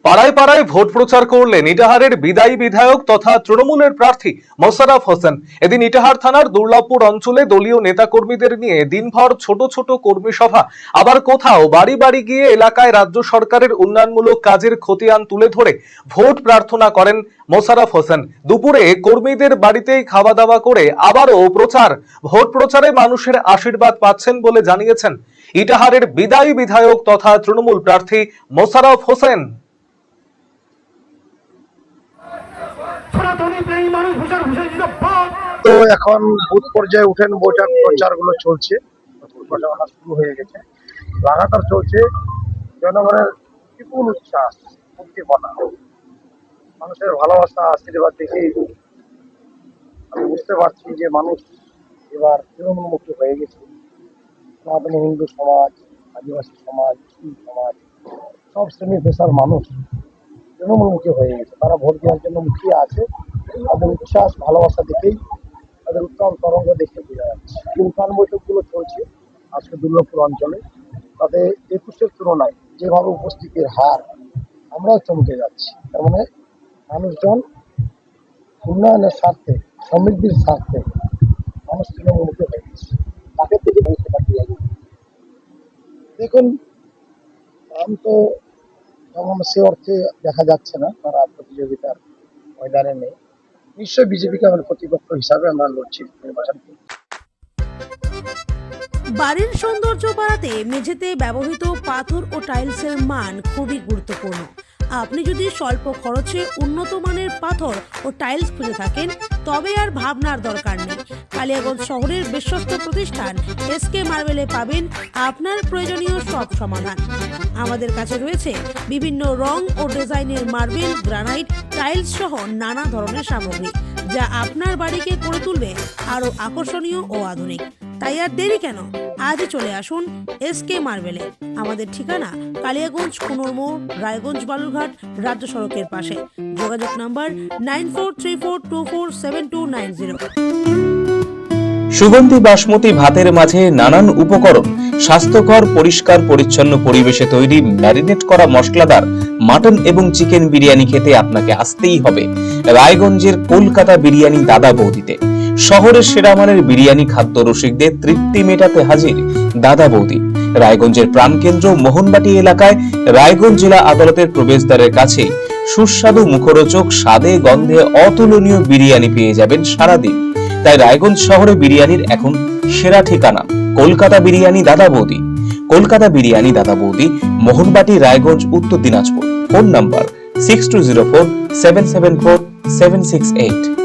পাড়ায় পাড়ায় ভোট প্রচার করলেন ইটাহারের বিদায়ী বিধায়ক তথা তৃণমূলের প্রার্থী মোশাররফ হোসেন। এদিন ইটাহার থানার দুর্লভপুর অঞ্চলে দলীয় নেতাকর্মীদের নিয়ে দিনভর ছোট ছোট কর্মী সভা, আবার কোথাও বাড়ি বাড়ি গিয়ে এলাকায় রাজ্য সরকারের উন্নয়নমূলক কাজের খতিয়ান তুলে ধরে ভোট প্রার্থনা করেন মোশাররফ হোসেন। দুপুরে কর্মীদের বাড়িতেই খাওয়া দাওয়া করে আবারও প্রচার। ভোট প্রচারে মানুষের আশীর্বাদ পাচ্ছেন বলে জানিয়েছেন ইটাহারের বিদায়ী বিধায়ক তথা তৃণমূল প্রার্থী মোশাররফ হোসেন। তো এখন বুথ পর্যায়ে উঠেন বৈঠক প্রচার গুলো চলছে, প্রচারণা শুরু হয়ে গেছে, লাগাতার চলছে। জনগণের বিপুল উচ্ছ্বাস, উদ্দীপনা, মানুষের ভালোবাসা, আশীর্বাদ দেখে আমি বুঝতে পারছি যে মানুষ এবার তৃণমূলমুখী হয়ে গেছে। সনাতনী হিন্দু সমাজ, আদিবাসী সমাজ, মুসলিম সমাজ, সব শ্রেণী পেশার মানুষ তৃণমূলমুখী হয়ে গেছে। তারা ভোট দেওয়ার জন্য মুখিয়ে আছে। তাদের উচ্ছ্বাস, ভালোবাসা দেখেই, তাদের উত্তম তরঙ্গ দেখে বোঝা যাচ্ছে। উত্থান বৈঠকগুলো চলছে আজকে দুর্লভপুর অঞ্চলে, তাতে 21-এর তুলনায় যেভাবে উপস্থিতির হার, আমরাও চমকে যাচ্ছি। তার মানে মানুষজন উন্নয়নের স্বার্থে, সমৃদ্ধির স্বার্থে মানুষ তৃণমূলমুখী হয়ে গেছে। তাকে থেকে বুঝতে পারতে লাগে। দেখুন, আম তো সে অর্থে দেখা যাচ্ছে না, তারা প্রতিযোগিতার ময়দানে নেই। নিশ্চয়ই বিজেপিকে আমার প্রতিপক্ষ হিসাবে আমরা লড়ছি নির্বাচনকে। বাড়ির সৌন্দর্য বাড়াতে মেঝেতে ব্যবহৃত পাথর ও টাইলসের মান খুবই গুরুত্বপূর্ণ। আপনি যদি স্বল্প খরচে উন্নত মানের পাথর ও টাইলস খুঁজে থাকেন, তবে আর ভাবনার দরকার নেই। কালিয়াগঞ্জ শহরের বিশ্বস্ত প্রতিষ্ঠান এসকে মার্বেলে পাবেন আপনার প্রয়োজনীয় সব সমাধান। আমাদের কাছে রয়েছে বিভিন্ন রং ও ডিজাইনের মার্বেল, গ্রানাইট, টাইলস সহ নানা ধরনের সামগ্রী, যা আপনার বাড়িকে করে তুলবে আরো আকর্ষণীয় ও আধুনিক। তাই আর দেরি কেন, আজই চলে আসুন এসকে মার্বেলে। আমাদের ঠিকানা কালিয়াগঞ্জ কুনোর মোড়, রায়গঞ্জ বালুরঘাট রাজ্য সড়কের পাশে। যোগাযোগ নাম্বার 9434247290। সুগন্ধি বাসমতি ভাতের মাঝে নানান উপকরণ, স্বাস্থ্যকর, পরিষ্কার পরিচ্ছন্ন পরিবেশে তৈরি ম্যারিনেট করা মশলাদার মাটন এবং চিকেন বিরিয়ানি খেতে আপনাকে আসতেই হবে রায়গঞ্জের কলকাতা বিরিয়ানি দাদা বৌদিতে। শহরের সেরা মানের বিরিয়ানি খাদ্য রসিকদের তৃপ্তি মেটাতে হাজির দাদা বৌদি। রায়গঞ্জের প্রাণকেন্দ্র মোহনবাটি এলাকায় রায়গঞ্জ জেলা আদালতের প্রবেশদ্বারের কাছে সুস্বাদু, মুখরোচক, স্বাদে গন্ধে অতুলনীয় বিরিয়ানি পেয়ে যাবেন সারাদিন। তাই রায়গঞ্জ শহরে বিরিয়ানির এখন সেরা ঠিকানা কলকাতা বিরিয়ানি দাদা বৌদি। কলকাতা বিরিয়ানি দাদা বৌদি, মোহনবাটি, রায়গঞ্জ, উত্তর দিনাজপুর। Phone number 6204774768।